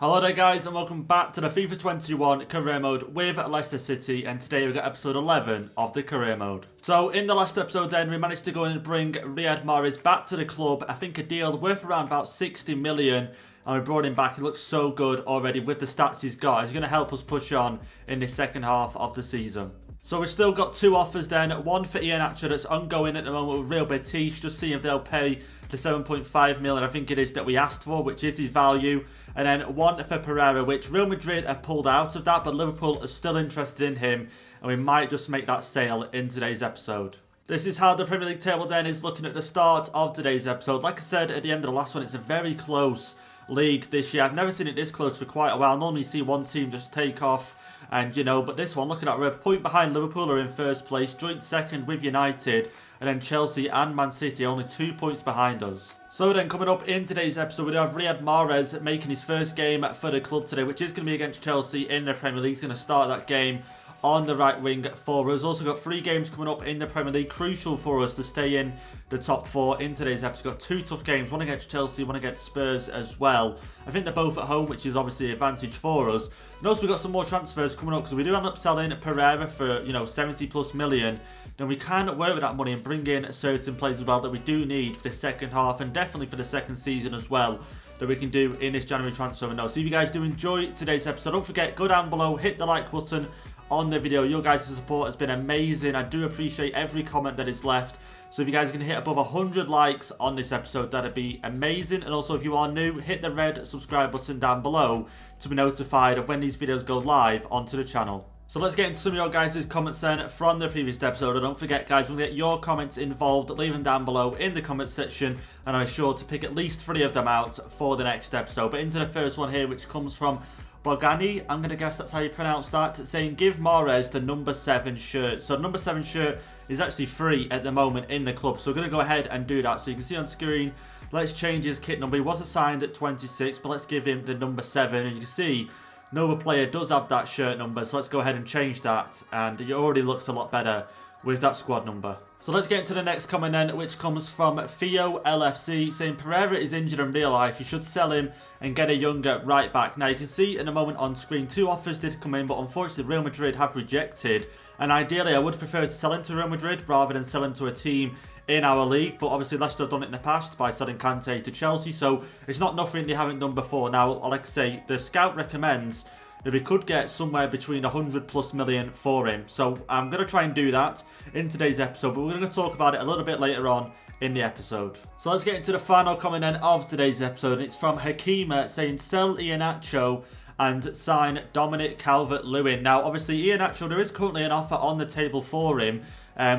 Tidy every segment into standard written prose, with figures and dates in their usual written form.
Hello there guys and welcome back to the FIFA 21 career mode with Leicester City, and today we've got episode 11 of the career mode. So in the last episode then we managed to go and bring Riyad Mahrez back to the club. I think a deal worth around about 60 million, and we brought him back. He looks so good already with the stats he's got. He's going to help us push on in the second half of the season. So we've still got two offers then, one for Iheanacho that's ongoing at the moment with Real Betis, just seeing if they'll pay the 7.5 million I think it is that we asked for, which is his value, and then one for Pereira, which Real Madrid have pulled out of that, but Liverpool are still interested in him, and we might just make that sale in today's episode. This is how the Premier League table then is looking at the start of today's episode. Like I said at the end of the last one, it's a very close league this year. I've never seen it this close for quite a while. Normally you see one team just take off, and but this one, looking at, we're a point behind Liverpool, are in first place, joint second with United, and then Chelsea and Man City only 2 points behind us. So then coming up in today's episode, we do have Riyad Mahrez making his first game for the club today, which is going to be against Chelsea in the Premier League. He's going to start that game on the right wing for us. Also got 3 games coming up in the Premier League, crucial for us to stay in the top 4 in today's episode. Got 2 tough games, one against Chelsea, one against Spurs as well. I think they're both at home, which is obviously an advantage for us. And also we've got some more transfers coming up, because we do end up selling Pereira for 70 plus million. Then we can work with that money and bring in certain players as well that we do need for the second half, and definitely for the second season as well, that we can do in this January transfer window. So if you guys do enjoy today's episode, don't forget, go down below, hit the like button on the video. Your guys' support has been amazing. I do appreciate every comment that is left. So if you guys can hit above 100 likes on this episode, that'd be amazing. And also if you are new, hit the red subscribe button down below to be notified of when these videos go live onto the channel. So let's get into some of your guys' comments then from the previous episode. And don't forget guys, we'll get your comments involved. Leave them down below in the comment section, and I'm sure to pick at least 3 of them out for the next episode. But into the first one here, which comes from Bogani, I'm going to guess that's how you pronounce that, saying give Mahrez the number 7 shirt. So the number 7 shirt is actually free at the moment in the club, so we're going to go ahead and do that. So you can see on screen, let's change his kit number. He was assigned at 26, but let's give him the number 7, and you can see no other player does have that shirt number, so let's go ahead and change that, and it already looks a lot better with that squad number. So let's get into the next comment then, which comes from Theo LFC, saying Pereira is injured in real life, you should sell him and get a younger right back. Now you can see in a moment on screen 2 offers did come in, but unfortunately Real Madrid have rejected, and ideally I would prefer to sell him to Real Madrid rather than sell him to a team in our league, but obviously Leicester have done it in the past by selling Kante to Chelsea, so it's not nothing they haven't done before. Now like I say, the scout recommends that we could get somewhere between 100 plus million for him. So I'm going to try and do that in today's episode, but we're going to talk about it a little bit later on in the episode. So let's get into the final comment then of today's episode. It's from Hakima, saying sell Iheanacho and sign Dominic Calvert-Lewin. Now obviously Iheanacho, there is currently an offer on the table for him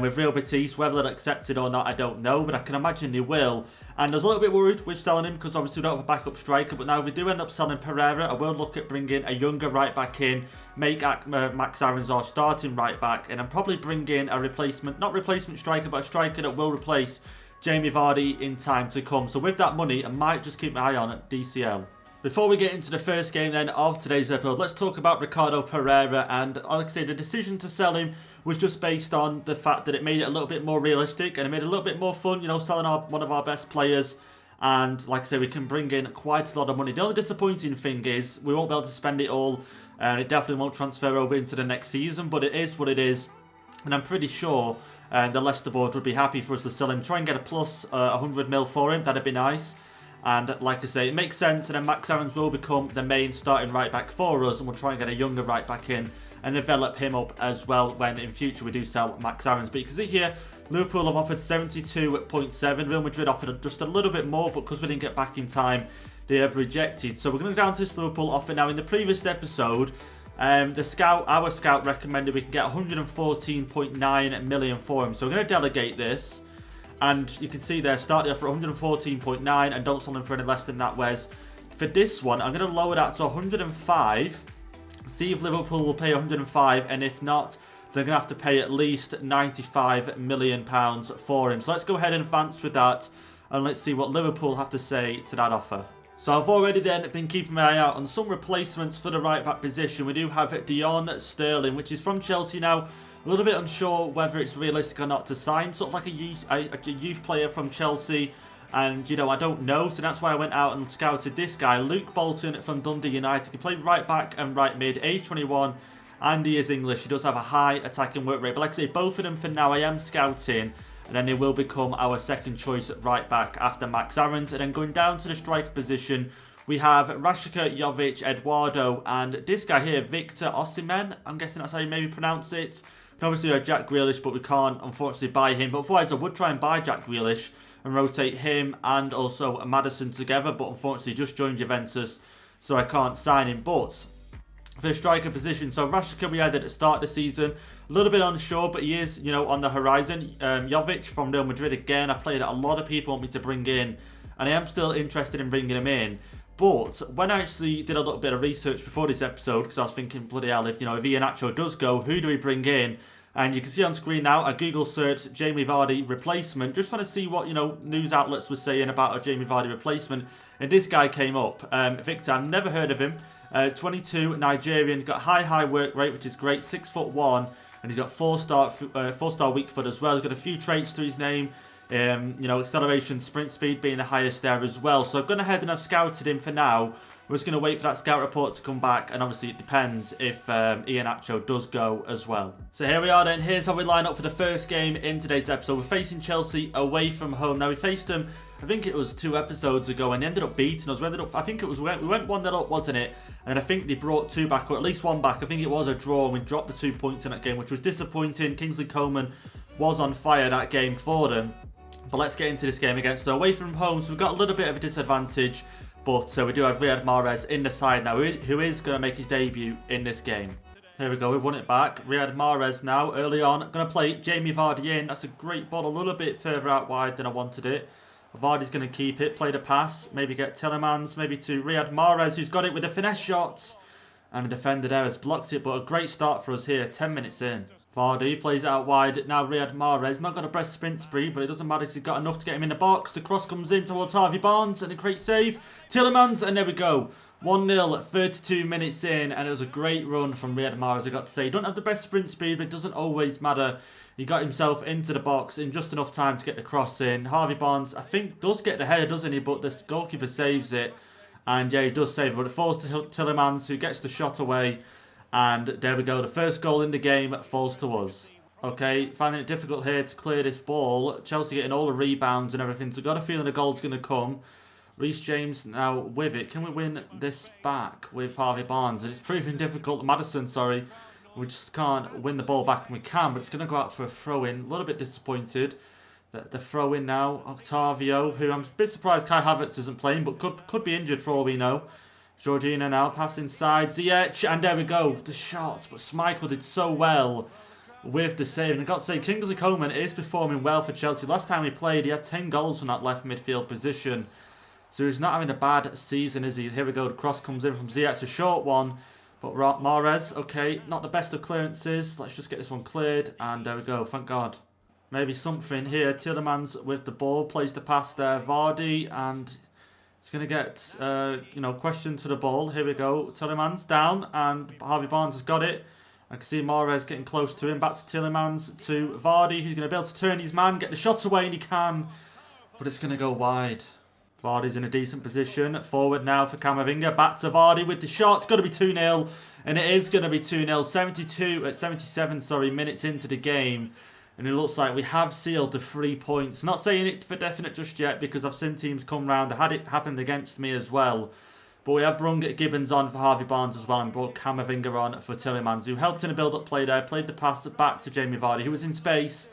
with Real Betis. Whether they'll accept it or not, I don't know, but I can imagine they will. And I was a little bit worried with selling him because obviously we don't have a backup striker, but now if we do end up selling Pereira, I will look at bringing a younger right back in, make Max Aarons our starting right back, and I'm probably bring in a replacement, not replacement striker, but a striker that will replace Jamie Vardy in time to come. So with that money, I might just keep my eye on at DCL. Before we get into the first game then of today's episode, let's talk about Ricardo Pereira. And like I say, the decision to sell him was just based on the fact that it made it a little bit more realistic and it made it a little bit more fun, selling one of our best players. And like I say, we can bring in quite a lot of money. The only disappointing thing is we won't be able to spend it all, and it definitely won't transfer over into the next season, but it is what it is. And I'm pretty sure the Leicester board would be happy for us to sell him, try and get a plus 100 mil for him. That'd be nice. And like I say, it makes sense, and then Max Aarons will become the main starting right back for us, and we'll try and get a younger right back in and develop him up as well when in future we do sell Max Aarons. But you can see here, Liverpool have offered 72.7, Real Madrid offered just a little bit more, but because we didn't get back in time, they have rejected. So we're going to go down to this Liverpool offer. Now in the previous episode, our scout recommended we can get 114.9 million for him. So we're going to delegate this. And you can see there, start the offer at 114.9 and don't sell him for any less than that, Wes. For this one, I'm going to lower that to 105. See if Liverpool will pay 105, and if not, they're going to have to pay at least £95 million for him. So let's go ahead and advance with that, and let's see what Liverpool have to say to that offer. So I've already then been keeping my eye out on some replacements for the right back position. We do have Dion Sterling, which is from Chelsea now. A little bit unsure whether it's realistic or not to sign sort of like a youth player from Chelsea. And, you know, I don't know, so that's why I went out and scouted this guy, Luke Bolton from Dundee United. He can play right back and right mid, age 21, and he is English. He does have a high attacking work rate. But like I say, both of them for now I am scouting, and then they will become our second choice at right back after Max Aarons. And then going down to the striker position, we have Rashika, Jovic, Eduardo, and this guy here, Victor Osimhen. I'm guessing that's how you maybe pronounce it. And obviously we have Jack Grealish, but we can't unfortunately buy him. But otherwise I would try and buy Jack Grealish and rotate him and also MADDISON together, but unfortunately just joined Juventus, so I can't sign him. But for the striker position, so Rashika we had at the start of the season, a little bit unsure, but he is, you know, on the horizon. Jovic from Real Madrid again, I played that a lot of people want me to bring in, and I am still interested in bringing him in. But when I actually did a little bit of research before this episode, because I was thinking, bloody hell, if, you know, if Iheanacho does go, who do we bring in? And you can see on screen now, a Google search, Jamie Vardy replacement. Just trying to see what, you know, news outlets were saying about a Jamie Vardy replacement. And this guy came up. Victor, I've never heard of him. 22, Nigerian, got high work rate, which is great, 6'1", and he's got 4-star weak foot as well. He's got a few traits to his name. You know, acceleration, sprint speed being the highest there as well. So I've gone ahead and I've scouted him for now. We're just going to wait for that scout report to come back, and obviously it depends if Iheanacho does go as well. So here we are then, here's how we line up for the first game in today's episode. We're facing Chelsea away from home. Now we faced them, I think it was 2 episodes ago, and they ended up beating us. I think it was, we went 1-0 up, wasn't it? And I think they brought 2 back, or at least 1 back. I think it was a draw, and we dropped the 2 points in that game, which was disappointing. Kingsley Coman was on fire that game for them. But let's get into this game against them. Away from home, so we've got a little bit of a disadvantage. But we do have Riyad Mahrez in the side now, who is going to make his debut in this game. Here we go, we've won it back. Riyad Mahrez now, early on. Going to play Jamie Vardy in. That's a great ball, a little bit further out wide than I wanted it. Vardy's going to keep it, play the pass. Maybe get Tielemans, maybe to Riyad Mahrez, who's got it with a finesse shot. And the defender there has blocked it, but a great start for us here, 10 minutes in. Vardy plays it out wide. Now Riyad Mahrez, not got a best sprint speed, but it doesn't matter. He's got enough to get him in the box. The cross comes in towards Harvey Barnes, and a great save. Tielemans, and there we go. 1-0, 32 minutes in, and it was a great run from Riyad Mahrez, I got to say. He don't have the best sprint speed, but it doesn't always matter. He got himself into the box in just enough time to get the cross in. Harvey Barnes, I think, does get the header, doesn't he? But the goalkeeper saves it. And yeah, he does save it, but it falls to Tielemans, who gets the shot away. And there we go, the first goal in the game falls to us. Okay, finding it difficult here to clear this ball. Chelsea getting all the rebounds and everything, so got a feeling the goal's going to come. Reece James now with it. Can we win this back with Harvey Barnes? And it's proving difficult. MADDISON, sorry. We just can't win the ball back, and we can, but it's going to go out for a throw-in. A little bit disappointed. The throw-in now, Octavio, who I'm a bit surprised Kai Havertz isn't playing, but could be injured for all we know. Georgina now, pass inside, Ziyech, and there we go, the shots, but Schmeichel did so well with the save. And I've got to say, Kingsley Coman is performing well for Chelsea. Last time he played, he had 10 goals from that left midfield position. So he's not having a bad season, is he? Here we go, the cross comes in from Ziyech, a short one. But Mahrez, okay, not the best of clearances. Let's just get this one cleared, and there we go, thank God. Maybe something here. Tielemans with the ball, plays the pass there. Vardy, and he's going to get, you know, question to the ball. Here we go. Tielemans down, and Harvey Barnes has got it. I can see Mahrez getting close to him. Back to Tielemans, to Vardy, who's going to be able to turn his man, get the shot away, and he can. But it's going to go wide. Vardy's in a decent position. Forward now for Camavinga. Back to Vardy with the shot. It's got to be 2-0. And it is going to be 2-0. 77 minutes into the game. And it looks like we have sealed the 3 points. Not saying it for definite just yet, because I've seen teams come round. I had it happened against me as well. But we have brung Gibbons on for Harvey Barnes as well, and brought Camavinga on for Tielemans, who helped in a build-up play there. Played the pass back to Jamie Vardy, who was in space.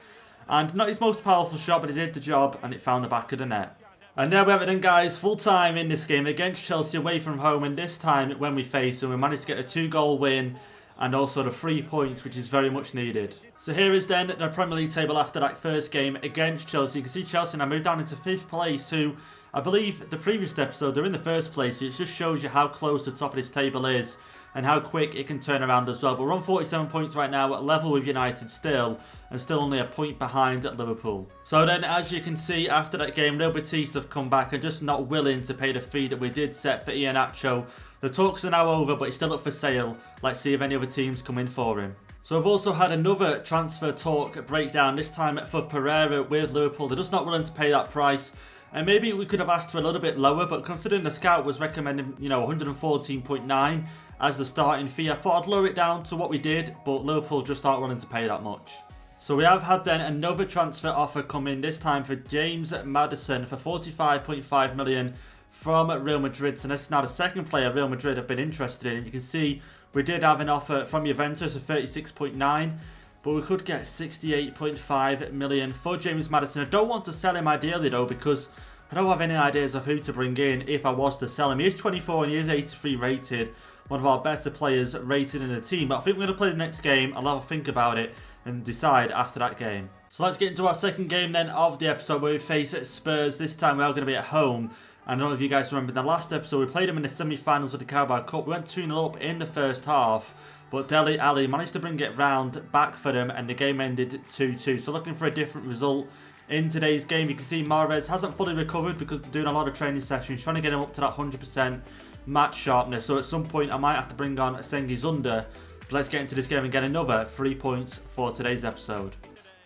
And not his most powerful shot, but he did the job, and it found the back of the net. And there we have it then, guys. Full time in this game against Chelsea away from home. And this time, when we face them, we managed to get a 2-goal win. And also the 3 points, which is very much needed. So here is then the Premier League table after that first game against Chelsea. You can see Chelsea now moved down into 5th place, who I believe the previous episode, they're in the 1st place. It just shows you how close the top of this table is and how quick it can turn around as well. But we're on 47 points right now, at level with United still, and still only a point behind at Liverpool. So then, as you can see, after that game, Real Betis have come back and just not willing to pay the fee that we did set for Iheanacho. The talks are now over, but he's still up for sale. Let's see if any other teams come in for him. So I've also had another transfer talk breakdown, this time for Pereira with Liverpool. They're just not willing to pay that price. And maybe we could have asked for a little bit lower, but considering the scout was recommending, 114.9 as the starting fee, I thought I'd lower it down to what we did, but Liverpool just aren't willing to pay that much. So we have had then another transfer offer come in, this time for James Maddison for 45.5 million from Real Madrid. So this is now the second player Real Madrid have been interested in. You can see we did have an offer from Juventus of 36.9, but we could get 68.5 million for James Maddison. I don't want to sell him ideally though, because I don't have any ideas of who to bring in if I was to sell him. He is 24 and he is 83 rated, one of our better players rated in the team. But I think we're going to play the next game. I'll have a think about it and decide after that game. So let's get into our second game then of the episode, where we face Spurs. This time we are going to be at home. I don't know if you guys remember the last episode, we played them in the semi-finals of the Carabao Cup. We went 2-0 up in the first half, but Dele Alli managed to bring it round back for them, and the game ended 2-2. So looking for a different result in today's game. You can see Mahrez hasn't fully recovered because we're doing a lot of training sessions, trying to get him up to that 100% match sharpness. So at some point I might have to bring on Sengi Zunder. But let's get into this game and get another 3 points for today's episode.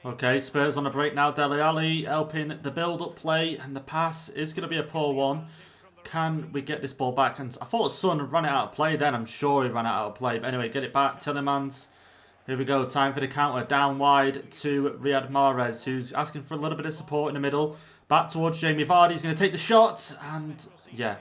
Okay, Spurs on a break now. Dele Alli helping the build-up play, and the pass is going to be a poor one. Can we get this ball back? And I thought Son ran it out of play then. I'm sure he ran it out of play. But anyway, get it back. Tillemans. Here we go. Time for the counter. Down wide to Riyad Mahrez, who's asking for a little bit of support in the middle. Back towards Jamie Vardy. He's going to take the shot. And yeah,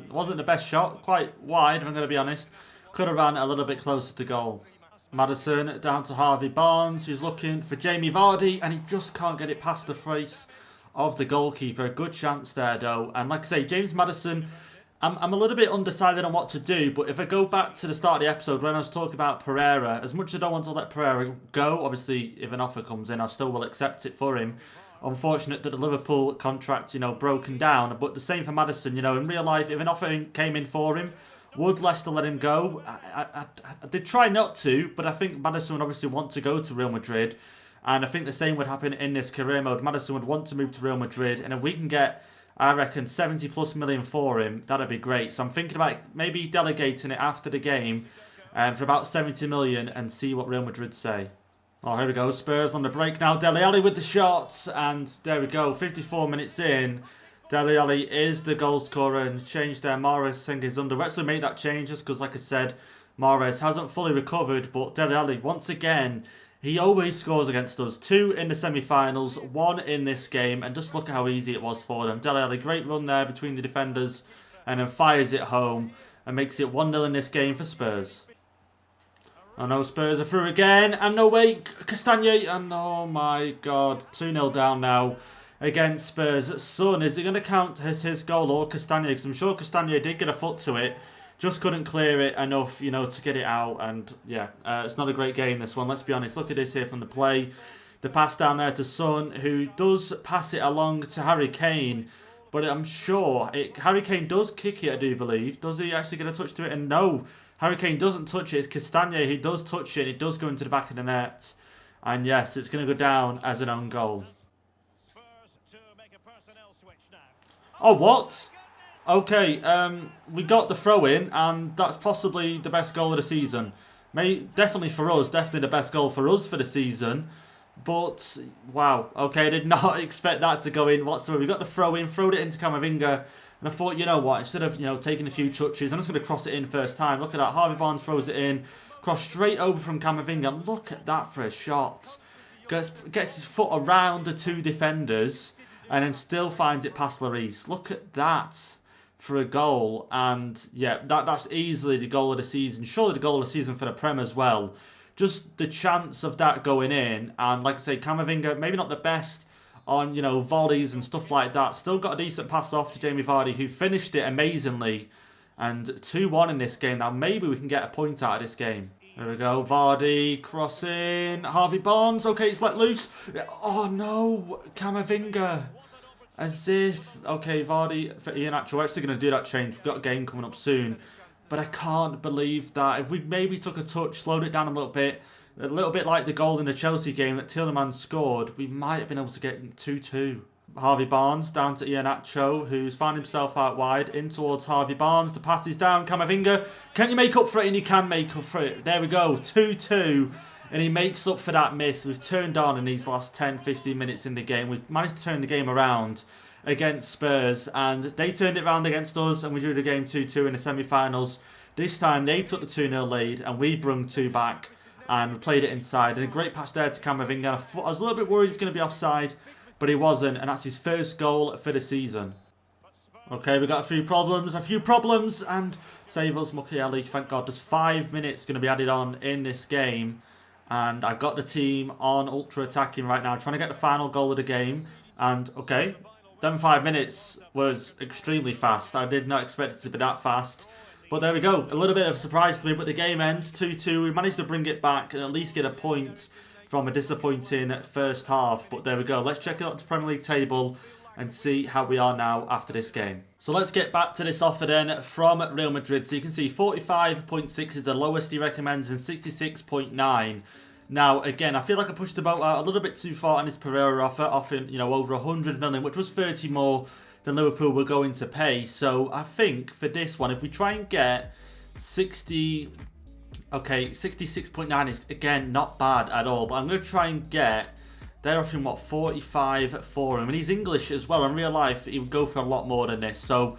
wasn't the best shot. Quite wide, if I'm going to be honest. Could have ran a little bit closer to goal. Maddison down to Harvey Barnes, who's looking for Jamie Vardy, and he just can't get it past the face of the goalkeeper. Good chance there though. And like I say, James Maddison, I'm a little bit undecided on what to do, but if I go back to the start of the episode when I was talking about Pereira, as much as I don't want to let Pereira go, obviously if an offer comes in I still will accept it for him. Unfortunate that the Liverpool contract, broken down, but the same for Maddison. In real life, if an offer came in for him, would Leicester let him go? I did try not to, but I think Maddison would obviously want to go to Real Madrid. And I think the same would happen in this career mode. Maddison would want to move to Real Madrid. And if we can get, I reckon, 70 plus million for him, that'd be great. So I'm thinking about maybe delegating it after the game for about 70 million and see what Real Madrid say. Oh, here we go. Spurs on the break now. Dele Alli with the shots. And there we go. 54 minutes in. Dele Alli is the goal scorer and changed there. Mahrez Sengi's under. We actually made that change just because, like I said, Mahrez hasn't fully recovered. But Dele Alli, once again, he always scores against us. 2 in the semi-finals, 1 in this game. And just look at how easy it was for them. Dele Alli, great run there between the defenders. And then fires it home and makes it 1-0 in this game for Spurs. Oh no, Spurs are through again. And no way, Castagne. And oh my God, 2-0 down now against Spurs. Son, is it going to count as his goal or Castagne? Because I'm sure Castagne did get a foot to it. Just couldn't clear it enough, to get it out. And yeah, it's not a great game, this one. Let's be honest. Look at this here from the play. The pass down there to Son, who does pass it along to Harry Kane. But I'm sure Harry Kane does kick it, I do believe. Does he actually get a touch to it? And no, Harry Kane doesn't touch it. It's Castagne who does touch it. It does go into the back of the net. And yes, it's going to go down as an own goal. Oh, what? Okay, we got the throw-in, and that's possibly the best goal of the season. Definitely for us, definitely the best goal for us for the season. But, wow, okay, I did not expect that to go in whatsoever. We got the throw-in, throwed it into Camavinga, and I thought, you know what, instead of, taking a few touches, I'm just going to cross it in first time. Look at that, Harvey Barnes throws it in, cross straight over from Camavinga. Look at that for a shot. Gets his foot around the 2 defenders, and then still finds it past Lloris. Look at that for a goal. And yeah, that's easily the goal of the season. Surely the goal of the season for the Prem as well. Just the chance of that going in. And like I say, Camavinga, maybe not the best on, volleys and stuff like that. Still got a decent pass off to Jamie Vardy, who finished it amazingly. And 2-1 in this game. Now maybe we can get a point out of this game. There we go, Vardy crossing, Harvey Barnes, okay, it's let loose. Oh no, Camavinga. As if, okay, Vardy for Iheanacho. We're actually going to do that change. We've got a game coming up soon. But I can't believe that. If we maybe took a touch, slowed it down a little bit like the goal in the Chelsea game that Tillemans scored, we might have been able to get 2-2. Harvey Barnes down to Iheanacho, who's found himself out wide, in towards Harvey Barnes. The pass is down, Camavinga. Can you make up for it? And he can make up for it. There we go, 2-2. And he makes up for that miss. We've turned on in these last 10-15 minutes in the game. We've managed to turn the game around. against Spurs, and they turned it around against us, and we drew the game 2-2 in the semi-finals. This time they took the 2-0 lead, and we brung 2 back, and we played it inside. And a great pass there to Camavinga. I was a little bit worried he's going to be offside, but he wasn't, and that's his first goal for the season. Okay, we got a few problems, and save us, Mukiele. Thank God. There's 5 minutes going to be added on in this game, and I've got the team on ultra attacking right now, trying to get the final goal of the game. And okay, them 5 minutes was extremely fast. I did not expect it to be that fast, but there we go. A little bit of a surprise to me, but the game ends 2-2. We managed to bring it back and at least get a point from a disappointing first half. But there we go. Let's check out the Premier League table and see how we are now after this game. So let's get back to this offer then from Real Madrid. So you can see 45.6 is the lowest he recommends and 66.9. Now, again, I feel like I pushed the boat out a little bit too far on this Pereira offer, offering, you know, over 100 million, which was 30 more than Liverpool were going to pay. So I think for this one, if we try and get 60... Okay, 66.9 is, again, not bad at all. But I'm going to try and get... They're offering, what, 45 for him. And he's English as well. In real life, he would go for a lot more than this. So,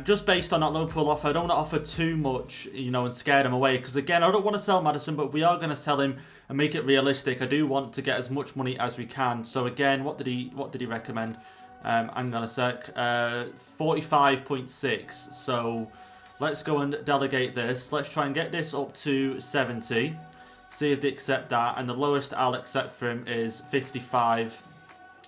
just based on that Liverpool offer, I don't want to offer too much, you know, and scare him away. Because, again, I don't want to sell Maddison, but we are going to sell him and make it realistic. I do want to get as much money as we can. So, again, what did he recommend? Hang on a sec. 45.6. So, let's go and delegate this. Let's try and get this up to 70. See if they accept that, and the lowest I'll accept for him is 55.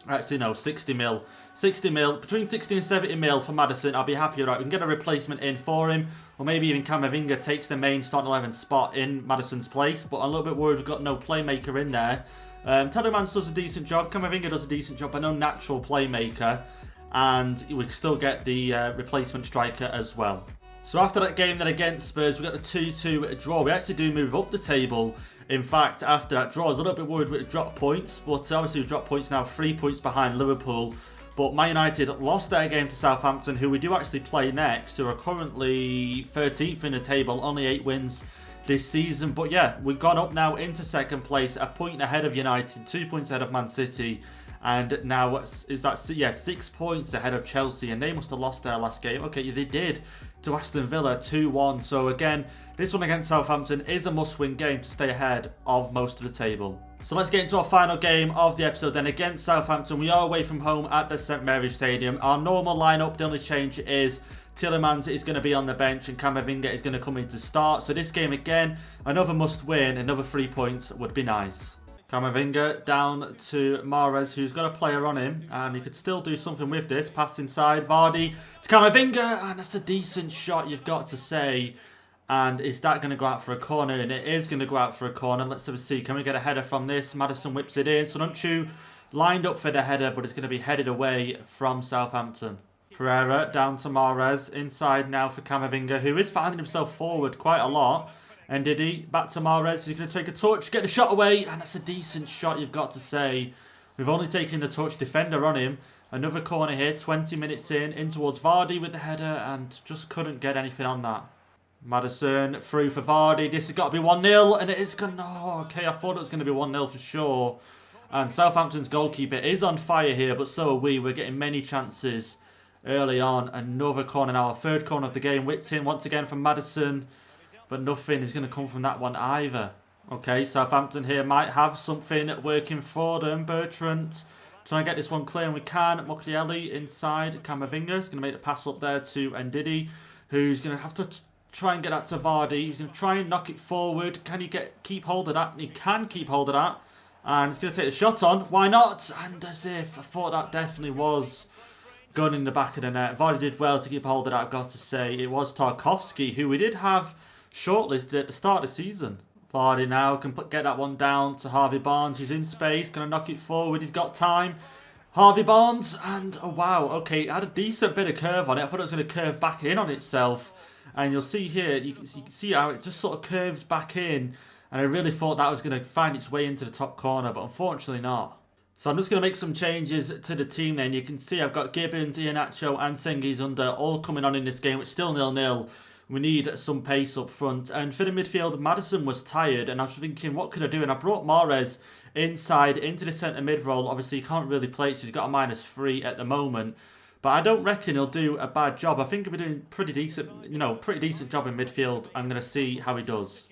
Actually, no, 60 mil. 60 mil, between 60 and 70 mil for Maddison. I'll be happy with that. We can get a replacement in for him, or maybe even Camavinga takes the main starting 11 spot in Maddison's place. But I'm a little bit worried we've got no playmaker in there. Telemans does a decent job. Camavinga does a decent job, but no natural playmaker. And we can still get the replacement striker as well. So after that game then against Spurs, we got the 2-2 draw. We actually do move up the table. In fact, after that draw, I was a little bit worried we would drop points. But obviously we dropped points now, 3 points behind Liverpool. But Man United lost their game to Southampton, who we do actually play next, who are currently 13th in the table, only 8 wins this season. But yeah, we've gone up now into second place, a point ahead of United, 2 points ahead of Man City. And now, is that, yeah, 6 points ahead of Chelsea. And they must have lost their last game. Okay, they did, to Aston Villa, 2-1. So again, this one against Southampton is a must-win game to stay ahead of most of the table. So let's get into our final game of the episode then. Against Southampton, we are away from home at the St Mary's Stadium. Our normal lineup, the only change is Tielemans is going to be on the bench and Camavinga is going to come in to start. So this game again, another must-win, another 3 points would be nice. Camavinga down to Mahrez, who's got a player on him, and he could still do something with this. Pass inside, Vardy to Camavinga, and that's a decent shot, you've got to say. And is that going to go out for a corner? And it is going to go out for a corner. Let's have a see. Can we get a header from this? Maddison whips it in. Sonuncu lined up for the header, but it's going to be headed away from Southampton. Pereira down to Mahrez. Inside now for Camavinga, who is finding himself forward quite a lot. And Didi back to Mahrez. He's going to take a touch, get the shot away. And that's a decent shot, you've got to say. We've only taken the touch. Defender on him. Another corner here. 20 minutes in towards Vardy with the header. And just couldn't get anything on that. Maddison through for Vardy. This has got to be 1-0. And it is going to... Oh, okay, I thought it was going to be 1-0 for sure. And Southampton's goalkeeper is on fire here. But so are we. We're getting many chances early on. Another corner now. Our third corner of the game. Whipped in once again from Maddison. But nothing is going to come from that one either. Okay, Southampton here might have something working for them. Bertrand trying to get this one clear, and we can. Mukiele inside. Camavinga is going to make the pass up there to Ndidi, who's going to have to try and get that to Vardy. He's going to try and knock it forward. Can he keep hold of that? He can keep hold of that. And he's going to take the shot on. Why not? And as if, I thought that definitely was going in the back of the net. Vardy did well to keep hold of that, I've got to say. It was Tarkowski, who we did have shortlisted at the start of the season. Vardy now can get that one down to Harvey Barnes. He's in space, going to knock it forward. He's got time. Harvey Barnes, and oh wow, okay, it had a decent bit of curve on it. I thought it was going to curve back in on itself. And you'll see here, you can see how it just sort of curves back in. And I really thought that was going to find its way into the top corner, but unfortunately not. So I'm just going to make some changes to the team then. You can see I've got Gibbons, Iheanacho and Sengi's under all coming on in this game. It's still 0-0. We need some pace up front. And for the midfield, Maddison was tired. And I was thinking, what could I do? And I brought Mahrez inside into the centre mid role. Obviously, he can't really play it, so he's got a -3 at the moment. But I don't reckon he'll do a bad job. I think he'll be doing pretty decent, pretty decent job in midfield. I'm going to see how he does.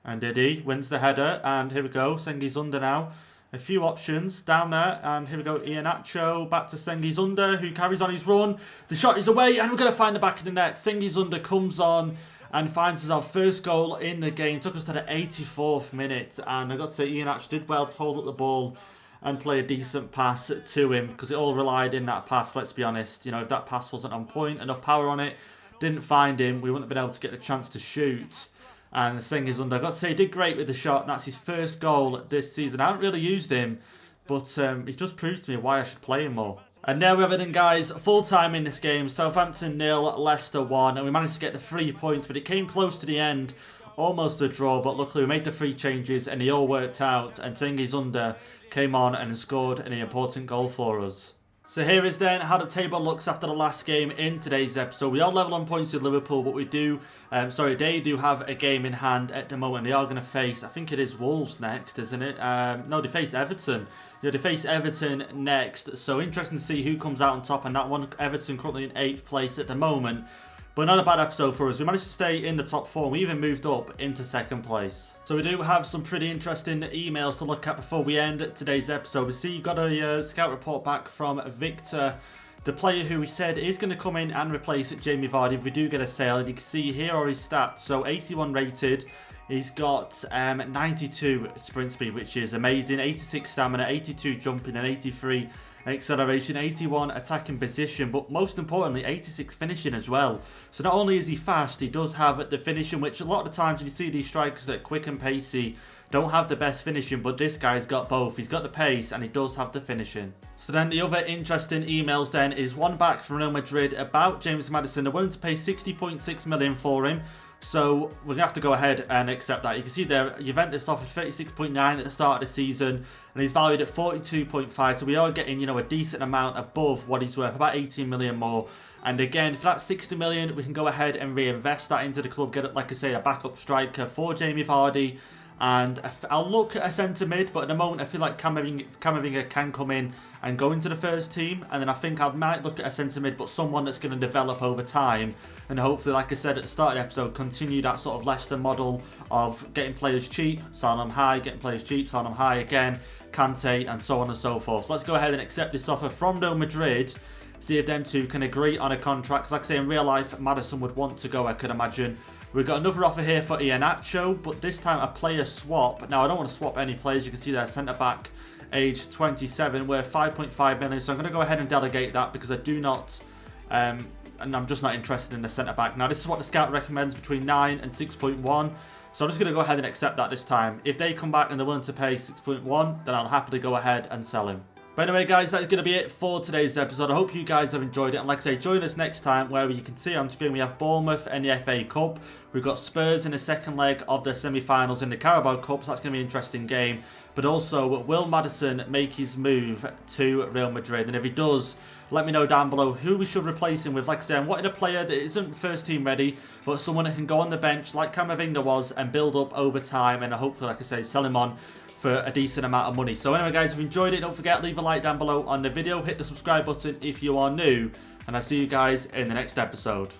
And did he? Wins the header. And here we go. Sengi's under now. A few options down there, and here we go, Iheanacho, back to Sengi's-Under, who carries on his run. The shot is away, and we're going to find the back of the net. Sengi's-Under comes on and finds us our first goal in the game. Took us to the 84th minute, and I've got to say, Iheanacho did well to hold up the ball and play a decent pass to him, because it all relied in that pass, let's be honest. If that pass wasn't on point, enough power on it, didn't find him, we wouldn't have been able to get the chance to shoot. And Sengi's-Under, I've got to say, he did great with the shot. And that's his first goal this season. I haven't really used him, but he just proves to me why I should play him more. And now we have it in, guys. Full time in this game. Southampton 0, Leicester 1. And we managed to get the 3 points, but it came close to the end. Almost a draw, but luckily we made the 3 changes and they all worked out. And Sengi's-Under came on and scored an important goal for us. So here is then how the table looks after the last game in today's episode. We are level on points with Liverpool, but we do, they do have a game in hand at the moment. They are going to face, I think it is Wolves next, isn't it? No, they face Everton. Yeah, they face Everton next. So interesting to see who comes out on top on that one. Everton currently in 8th place at the moment. But not a bad episode for us. We managed to stay in the top 4. We even moved up into 2nd place. So we do have some pretty interesting emails to look at before we end today's episode. We see you got a scout report back from Victor, the player who we said is going to come in and replace Jamie Vardy if we do get a sale. And you can see here are his stats. So 81 rated. He's got 92 sprint speed, which is amazing. 86 stamina, 82 jumping, and 83 acceleration, 81 attacking position, but most importantly 86 finishing as well. So not only is he fast, he does have the finishing, which a lot of the times when you see these strikers that are quick and pacey don't have the best finishing, but this guy's got both. He's got the pace and he does have the finishing. So then the other interesting emails then is one back from Real Madrid about James Maddison. They're willing to pay 60.6 million for him. So we're going to have to go ahead and accept that. You can see there, Juventus offered 36.9 at the start of the season, and he's valued at 42.5. So we are getting, a decent amount above what he's worth, about 18 million more. And again, for that 60 million, we can go ahead and reinvest that into the club, get it, like I say, a backup striker for Jamie Vardy. And I'll look at a centre mid, but at the moment I feel like Camavinga can come in and go into the first team. And then I think I might look at a centre mid, but someone that's going to develop over time. And hopefully, like I said at the start of the episode, continue that sort of Leicester model of getting players cheap, selling them high, getting players cheap, selling them high again, Kante, and so on and so forth. Let's go ahead and accept this offer from Real Madrid. See if them two can agree on a contract. Because like I say, in real life, Maddison would want to go, I could imagine. We've got another offer here for Iheanacho, but this time a player swap. Now, I don't want to swap any players. You can see there, centre-back, age 27, worth 5.5 million. So I'm going to go ahead and delegate that because I do not, and I'm just not interested in the centre-back. Now, this is what the scout recommends, between 9 and 6.1. So I'm just going to go ahead and accept that this time. If they come back and they're willing to pay 6.1, then I'll happily go ahead and sell him. But anyway, guys, that's going to be it for today's episode. I hope you guys have enjoyed it. And like I say, join us next time where you can see on screen we have Bournemouth in the FA Cup. We've got Spurs in the second leg of the semi-finals in the Carabao Cup. So that's going to be an interesting game. But also, will Maddison make his move to Real Madrid? And if he does, let me know down below who we should replace him with. Like I say, I'm wanting a player that isn't first team ready, but someone that can go on the bench like Camavinga was and build up over time. And hopefully, like I say, sell him on for a decent amount of money. So anyway, guys, if you enjoyed it, don't forget, leave a like down below on the video. Hit the subscribe button if you are new. And I'll see you guys in the next episode.